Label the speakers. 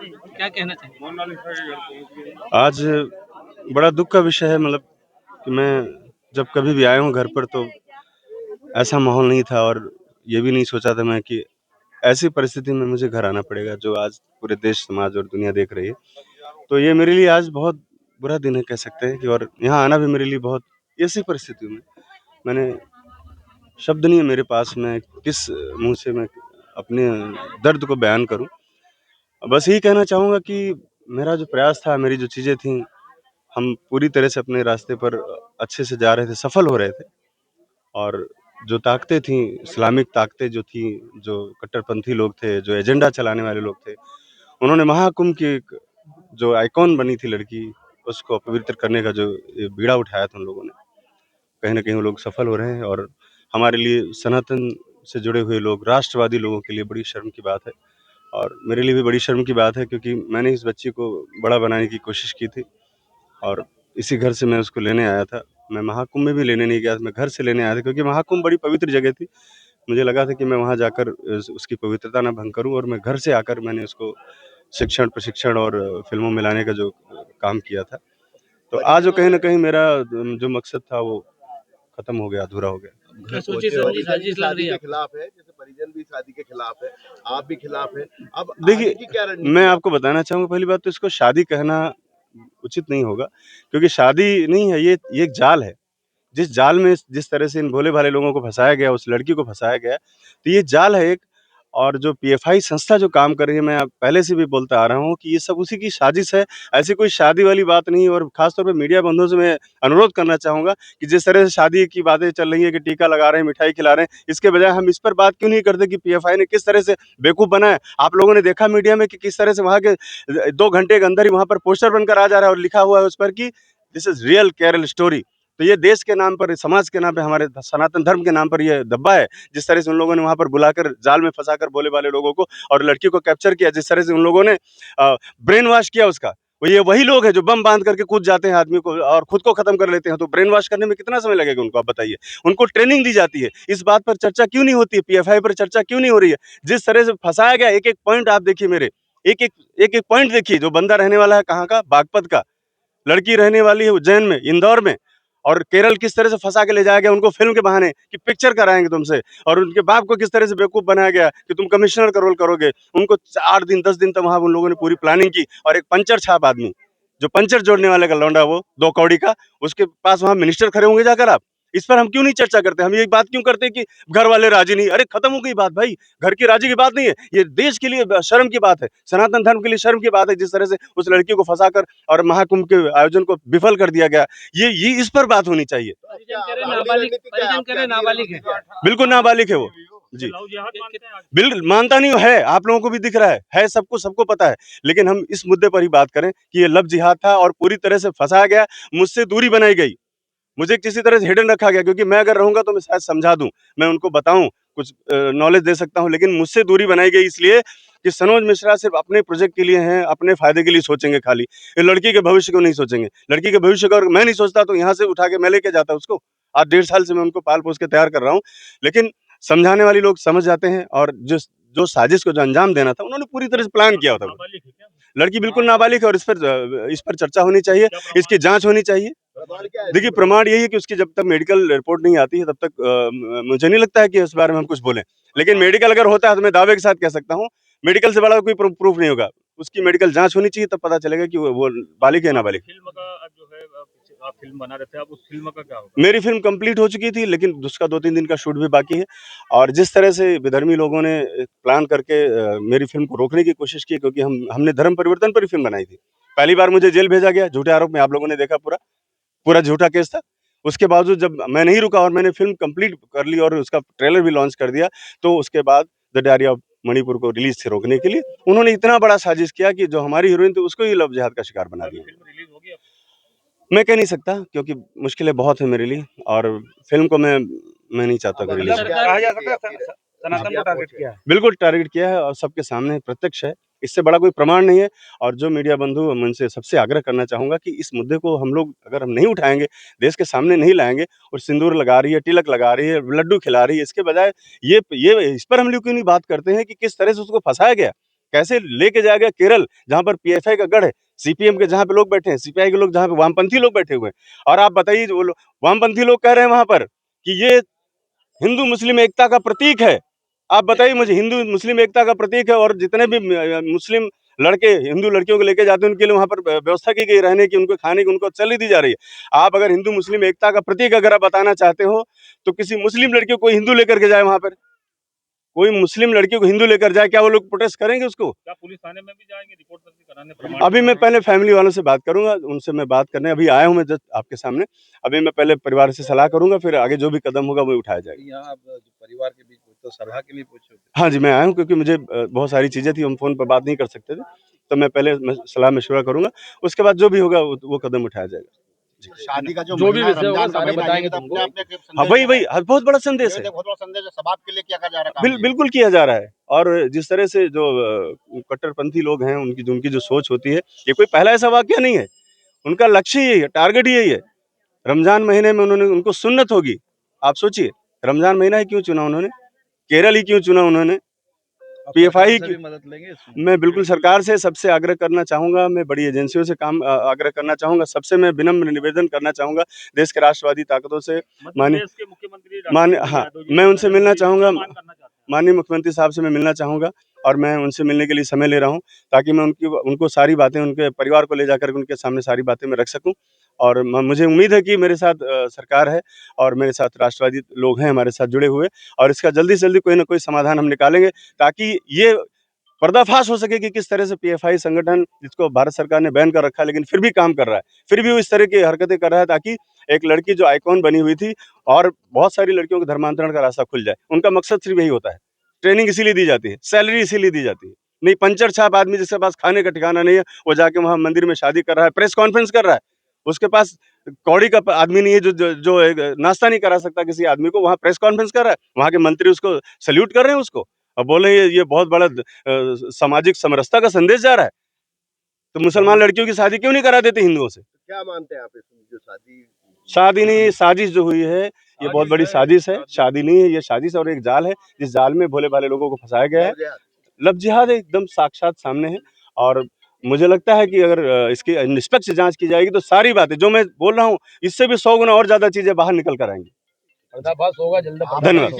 Speaker 1: क्या कहना चाहिए?
Speaker 2: आज बड़ा दुख का विषय है, मतलब कि मैं जब कभी भी आया हूँ घर पर तो ऐसा माहौल नहीं था, और ये भी नहीं सोचा था मैं कि ऐसी परिस्थिति में मुझे घर आना पड़ेगा, जो आज पूरे देश, समाज और दुनिया देख रही है। तो ये मेरे लिए आज बहुत बुरा दिन है, कह सकते हैं कि, और यहाँ आना भी मेरे लिए बहुत, ऐसी परिस्थिति में मैंने, शब्द नहीं है मेरे पास, मैं किस मुँह से मैं अपने दर्द को बयान करूँ। बस यही कहना चाहूँगा कि मेरा जो प्रयास था, मेरी जो चीज़ें थीं, हम पूरी तरह से अपने रास्ते पर अच्छे से जा रहे थे, सफल हो रहे थे। और जो ताकतें थीं, इस्लामिक ताकतें जो थीं, जो कट्टरपंथी लोग थे, जो एजेंडा चलाने वाले लोग थे, उन्होंने महाकुंभ की एक जो आइकॉन बनी थी लड़की, उसको अपवित्र करने का जो ये बीड़ा उठाया था उन लोगों ने, कहीं न कहीं वो लोग सफल हो रहे हैं। और हमारे लिए, सनातन से जुड़े हुए लोग, राष्ट्रवादी लोगों के लिए बड़ी शर्म की बात है, और मेरे लिए भी बड़ी शर्म की बात है, क्योंकि मैंने इस बच्ची को बड़ा बनाने की कोशिश की थी, और इसी घर से मैं उसको लेने आया था। मैं महाकुंभ में भी लेने नहीं गया था, मैं घर से लेने आया था, क्योंकि महाकुंभ बड़ी पवित्र जगह थी। मुझे लगा था कि मैं वहाँ जाकर उसकी पवित्रता ना भंग करूँ, और मैं घर से आकर मैंने उसको शिक्षण, प्रशिक्षण और फ़िल्मों में लाने का जो काम किया था। तो आज वो कहीं न कहीं मेरा जो मकसद था वो खत्म हो गया, अधूरा हो गया।
Speaker 1: क्या सोची-समझी साजिश लग रही है
Speaker 3: के
Speaker 1: आपको?
Speaker 3: खिलाफ है, जैसे परिजन भी शादी के खिलाफ है, आप भी खिलाफ हैं। अब आगे
Speaker 2: देखिए,
Speaker 3: की क्या रणनीति
Speaker 2: मैं
Speaker 3: है?
Speaker 2: आपको बताना चाहूँगा, पहली बात तो इसको शादी कहना उचित नहीं होगा, क्योंकि शादी नहीं है, ये एक जाल है। जिस जाल में, जिस तरह से इन भोले-भाले लोगों को फँसाया गया, उस लड़की को फँसाया गया, तो ये जाल है एक। और जो पीएफआई संस्था जो काम कर रही है, मैं पहले से भी बोलता आ रहा हूँ कि ये सब उसी की साजिश है। ऐसी कोई शादी वाली बात नहीं है, और ख़ास तौर पे मीडिया बंधुओं से मैं अनुरोध करना चाहूँगा कि जिस तरह से शादी की बातें चल रही हैं कि टीका लगा रहे हैं, मिठाई खिला रहे हैं, इसके बजाय हम इस पर बात क्यों नहीं करते कि पीएफआई ने किस तरह से बेवकूफ़ बनाया। आप लोगों ने देखा मीडिया में कि किस तरह से वहाँ के 2 घंटे के अंदर ही वहाँ पर पोस्टर बनकर आ जा रहा है, और लिखा हुआ है उस पर कि this is real Kerala story. तो ये देश के नाम पर, समाज के नाम पे, हमारे सनातन धर्म के नाम पर ये धब्बा है। जिस तरह से उन लोगों ने वहाँ पर बुलाकर जाल में फँसाकर भोले-भाले लोगों को और लड़की को कैप्चर किया, जिस तरह से उन लोगों ने ब्रेन वॉश किया उसका। ये वही लोग हैं जो बम बाँध करके कूद जाते हैं आदमी को और खुद को खत्म कर लेते हैं, तो ब्रेन वॉश करने में कितना समय लगेगा उनको, आप बताइए? उनको ट्रेनिंग दी जाती है। इस बात पर चर्चा क्यों नहीं होती है? पीएफआई पर चर्चा क्यों नहीं हो रही है? जिस तरह से फँसाया गया, एक-एक पॉइंट आप देखिए मेरे, एक-एक पॉइंट देखिए, जो बंदा रहने वाला है कहाँ का? बागपत का। लड़की रहने वाली है उज्जैन में, इंदौर में, और केरल किस तरह से फँसा के ले जाया गया उनको फ़िल्म के बहाने कि पिक्चर कराएँगे तुमसे, और उनके बाप को किस तरह से बेवकूफ़ बनाया गया कि तुम कमिश्नर का रोल करोगे। उनको 8 दिन 10 दिन तक वहाँ उन लोगों ने पूरी प्लानिंग की, और एक पंचर छाप आदमी, जो पंचर जोड़ने वाले का लौंडा, वो 2 कौड़ी का, उसके पास वहाँ मिनिस्टर खड़े होंगे जाकर आप। इस पर हम क्यों नहीं चर्चा करते? हम ये बात क्यों करते हैं कि घर वाले राज़ी नहीं? अरे खत्म हो गई बात भाई, घर की राज़ी की बात नहीं है। ये देश के लिए शर्म की बात है, सनातन धर्म के लिए शर्म की बात है, जिस तरह से उस लड़की को फँसाकर और महाकुंभ के आयोजन को विफल कर दिया गया। ये इस पर बात होनी चाहिए।
Speaker 1: परिजन कह रहे नाबालिग है।
Speaker 2: बिल्कुल नाबालिग है वो। जी। मानता नहीं है, आप लोगों को भी दिख रहा है सबको, सबको पता है। लेकिन हम इस मुद्दे पर ही बात करें कि ये लव जिहाद था और पूरी तरह से फँसाया गया, मुझसे दूरी बनाई गई। मुझे किसी तरह से हिडन रखा गया, क्योंकि मैं अगर रहूँगा तो मैं शायद समझा दूँ, मैं उनको बताऊँ, कुछ नॉलेज दे सकता हूँ, लेकिन मुझसे दूरी बनाई गई इसलिए कि सनोज मिश्रा सिर्फ़ अपने प्रोजेक्ट के लिए हैं, अपने फ़ायदे के लिए सोचेंगे खाली। ये लड़की के भविष्य को नहीं सोचेंगे। लड़की के भविष्य को अगर मैं नहीं सोचता तो यहाँ से उठा के मैं लेके जाता उसको। आज 1.5 साल से मैं उनको पाल-पोस के तैयार कर रहा हूँ। लेकिन समझाने वाले लोग समझ जाते हैं, और जो साजिश को जो अंजाम देना था, उन्होंने पूरी तरह से प्लान किया था। लड़की बिल्कुल नाबालिग है, और इस पर चर्चा होनी चाहिए, इसकी जाँच होनी चाहिए। देखिए, प्रमाण यही है कि उसकी जब तक मेडिकल रिपोर्ट नहीं आती है, तब तक मुझे नहीं लगता है कि इस बारे में हम कुछ बोलें। लेकिन मेडिकल अगर होता है तो मैं दावे के साथ कह सकता हूँ, मेडिकल से बड़ा कोई प्रूफ नहीं होगा। उसकी मेडिकल जाँच होनी चाहिए, तब पता चलेगा कि वो बालिग है या नाबालिग।
Speaker 1: फ़िल्म का जो है आप फ़िल्म बना रहे थे, अब उस फ़िल्म का क्या होगा?
Speaker 2: मेरी फ़िल्म कंप्लीट हो चुकी थी, लेकिन उसका 2-3 दिन का शूट भी बाकी है, और जिस तरह से विधर्मी लोगों ने प्लान करके मेरी फ़िल्म को रोकने की कोशिश की, क्योंकि हमने धर्म परिवर्तन पर ही फ़िल्म बनाई थी। पहली बार मुझे जेल भेजा गया, झूठे आरोप में, आप लोगों ने देखा पूरा झूठा केस था। उसके बावजूद जब मैं नहीं रुका और मैंने फ़िल्म कंप्लीट कर ली और उसका ट्रेलर भी लॉन्च कर दिया, तो उसके बाद द डायरी ऑफ मणिपुर को रिलीज़ से रोकने के लिए उन्होंने इतना बड़ा साजिश किया कि जो हमारी हीरोइन थी उसको ही लव जिहाद का शिकार बना
Speaker 1: अभी
Speaker 2: दिया।
Speaker 1: फ़िल्म रिलीज़ होगी अब?
Speaker 2: मैं कह नहीं सकता, क्योंकि मुश्किलें बहुत हैं मेरे लिए, और फ़िल्म को मैं नहीं चाहता कि रिलीज़ हो।
Speaker 1: कहा जा सकता है सनातन को टारगेट किया है।
Speaker 2: बिल्कुल टारगेट किया है, और सबके सामने प्रत्यक्ष है। इससे बड़ा कोई प्रमाण नहीं है, और जो मीडिया बंधु, मैं उनसे सबसे आग्रह करना चाहूँगा कि इस मुद्दे को हम लोग अगर हम नहीं उठाएँगे, देश के सामने नहीं लाएँगे, और सिंदूर लगा रही है, तिलक लगा रही है, लड्डू खिला रही है, इसके बजाय ये इस पर हम लोग क्यों नहीं बात करते हैं कि किस तरह से उसको फँसाया गया? कैसे लेके जाएगा केरल, जहां पर पीएफआई का गढ़ है, सीपीएम के जहां पे लोग बैठे हैं, सीपीआई के लोग जहां पे वामपंथी लोग बैठे हुए हैं, और आप बताइए वामपंथी लोग कह रहे हैं वहां पर कि ये हिंदू मुस्लिम एकता का प्रतीक है। आप बताइए मुझे, हिंदू मुस्लिम एकता का प्रतीक है, और जितने भी मुस्लिम लड़के हिंदू लड़कियों को लेके जाते हैं उनके लिए वहां पर व्यवस्था की गई रहने की, उनको खाने की, उनको चली दी जा रही है। आप अगर हिंदू मुस्लिम एकता का प्रतीक अगर आप बताना चाहते हो तो किसी मुस्लिम लड़की को हिंदू लेकर के जाए, वहां पर कोई मुस्लिम लड़की को हिंदू लेकर जाए, क्या वो लोग प्रोटेस्ट करेंगे उसको?
Speaker 1: क्या पुलिस थाने में भी जाएंगे रिपोर्ट दर्ज कराने, प्रमाण
Speaker 2: अभी मैं
Speaker 1: बनाएंगे?
Speaker 2: पहले फैमिली वालों से बात करूंगा, उनसे मैं बात करने अभी आया हूं मैं जस्ट आपके सामने। अभी मैं पहले परिवार से सलाह करूंगा, फिर आगे जो भी कदम होगा वो उठाया जाएगा।
Speaker 3: यहाँ आप परिवार के बीच तो सलाह के लिए पूछे होते
Speaker 2: हाँ जी, मैं आया हूँ क्योंकि मुझे बहुत सारी चीज़ें थी, हम फ़ोन पर बात नहीं कर सकते थे, तो मैं पहले सलाह-मशवरा करूँगा, उसके बाद जो भी होगा वो कदम उठाया जाएगा।
Speaker 3: शादी का
Speaker 4: जो भी विषय होगा सारे बताएंगे तुमको।
Speaker 2: हाँ, वही बहुत बड़ा संदेश है।
Speaker 3: बहुत बड़ा संदेश है, समाज के लिए क्या किया जा रहा है?
Speaker 2: बिल्कुल किया जा रहा है, और जिस तरह से जो कट्टरपंथी लोग हैं, उनकी जो सोच होती है, ये कोई पहला ऐसा वाक़या नहीं है, उनका लक्ष्य ही यही है, टारगेट ही यही है। रमज़ान महीने में उनको सुन्नत होगी, आप सोचिए, रमज़ान महीना ही क्यों चुना उन्होंने? केरल ही क्यों चुना उन्होंने? पीएफआई की
Speaker 3: मदद लेंगे इसमें?
Speaker 2: मैं बिल्कुल सरकार से सबसे आग्रह करना चाहूँगा, मैं बड़ी एजेंसियों से आग्रह करना चाहूँगा, सबसे मैं विनम्र निवेदन करना चाहूँगा, देश के राष्ट्रवादी ताकतों से,
Speaker 1: मध्य
Speaker 2: माननीय
Speaker 1: प्रदेश के मुख्यमंत्री
Speaker 2: माननीय
Speaker 1: डॉक्टर
Speaker 2: हाँ,
Speaker 1: यादव जी
Speaker 2: मैं उनसे मिलना चाहूँगा,
Speaker 1: मान करना चाहते हैं।
Speaker 2: माननीय मुख्यमंत्री साहब से मैं मिलना चाहूँगा, और मैं उनसे मिलने के लिए समय ले रहा हूँ, ताकि मैं उनको सारी बातें, उनके परिवार को ले जाकर के उनके सामने सारी बातें मैं रख सकूँ, और मुझे उम्मीद है कि मेरे साथ सरकार है, और मेरे साथ राष्ट्रवादी लोग हैं हमारे साथ जुड़े हुए, और इसका जल्दी से जल्दी कोई ना कोई समाधान हम निकालेंगे, ताकि ये पर्दाफाश हो सके कि किस तरह से पीएफआई संगठन, जिसको भारत सरकार ने बैन कर रखा है, लेकिन फिर भी काम कर रहा है, फिर भी वो इस तरह की हरकतें कर रहा है, ताकि एक लड़की जो आइकॉन बनी हुई थी, और बहुत सारी लड़कियों को धर्मांतरण का रास्ता खुल जाए। उनका मकसद सिर्फ यही होता है, ट्रेनिंग इसीलिए दी जाती है, सैलरी इसीलिए दी जाती है, नहीं पंचर छाप आदमी जिसके पास खाने का ठिकाना नहीं है, वो जाके वहाँ मंदिर में शादी कर रहा है, प्रेस कॉन्फ्रेंस कर रहा है, उसके पास कौड़ी का आदमी नहीं है जो एक नाश्ता नहीं करा सकता किसी आदमी को, वहाँ प्रेस कॉन्फ्रेंस कर रहा है, वहाँ के मंत्री उसको सैल्यूट कर रहे हैं उसको, और बोल रहे हैं ये बहुत बड़ा सामाजिक समरसता का संदेश जा रहा है। तो मुसलमान लड़कियों की शादी क्यों नहीं करा देते हिंदुओं से?
Speaker 3: क्या मानते हैं आप इसमें, जो
Speaker 2: शादी नहीं, साजिश जो हुई है, ये बहुत बड़ी साजिश है, शादी नहीं है, ये साजिश और एक जाल है, जिस जाल में भोले भाले लोगों को फंसाया गया है। लव जिहाद एकदम साक्षात सामने है, और मुझे लगता है कि अगर इसकी निष्पक्ष जांच की जाएगी तो सारी बातें जो मैं बोल रहा हूँ, इससे भी 100 गुना और ज्यादा चीजें बाहर निकल कर आएंगी।
Speaker 4: पर्दाफाश होगा जल्द।
Speaker 2: धन्यवाद।